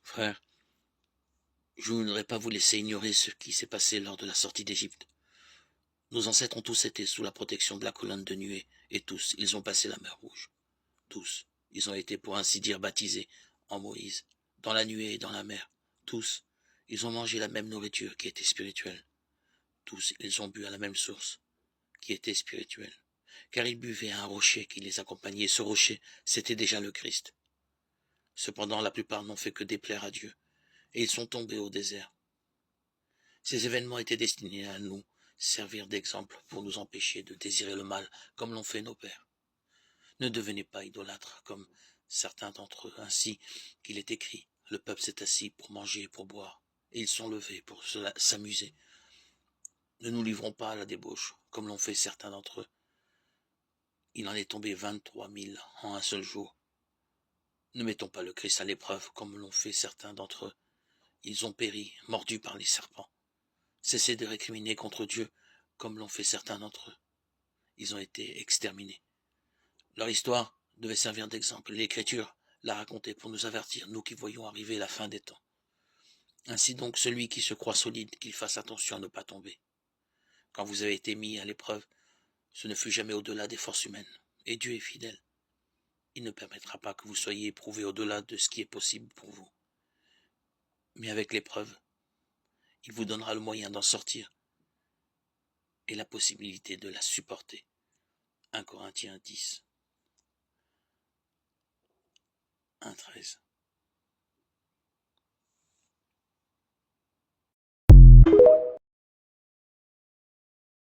Frère, je ne voudrais pas vous laisser ignorer ce qui s'est passé lors de la sortie d'Égypte. Nos ancêtres ont tous été sous la protection de la colonne de nuée, et tous, ils ont passé la mer Rouge. Tous, ils ont été pour ainsi dire baptisés en Moïse, dans la nuée et dans la mer. Tous, ils ont mangé la même nourriture qui était spirituelle. Tous, ils ont bu à la même source, qui était spirituelle. Car ils buvaient à un rocher qui les accompagnait, et ce rocher, c'était déjà le Christ. Cependant, la plupart n'ont fait que déplaire à Dieu, et ils sont tombés au désert. Ces événements étaient destinés à nous servir d'exemple pour nous empêcher de désirer le mal comme l'ont fait nos pères. Ne devenez pas idolâtres comme certains d'entre eux, ainsi qu'il est écrit, le peuple s'est assis pour manger et pour boire, et ils sont levés pour s'amuser. Ne nous livrons pas à la débauche, comme l'ont fait certains d'entre eux. Il en est tombé 23 000 en un seul jour. Ne mettons pas le Christ à l'épreuve, comme l'ont fait certains d'entre eux. Ils ont péri, mordus par les serpents. Cessez de récriminer contre Dieu, comme l'ont fait certains d'entre eux. Ils ont été exterminés. Leur histoire devait servir d'exemple. L'Écriture l'a racontée pour nous avertir, nous qui voyons arriver la fin des temps. Ainsi donc, celui qui se croit solide, qu'il fasse attention à ne pas tomber. Quand vous avez été mis à l'épreuve, ce ne fut jamais au-delà des forces humaines. Et Dieu est fidèle. Il ne permettra pas que vous soyez éprouvés au-delà de ce qui est possible pour vous. Mais avec l'épreuve, il vous donnera le moyen d'en sortir et la possibilité de la supporter. 1 Corinthiens 10, 1, 13.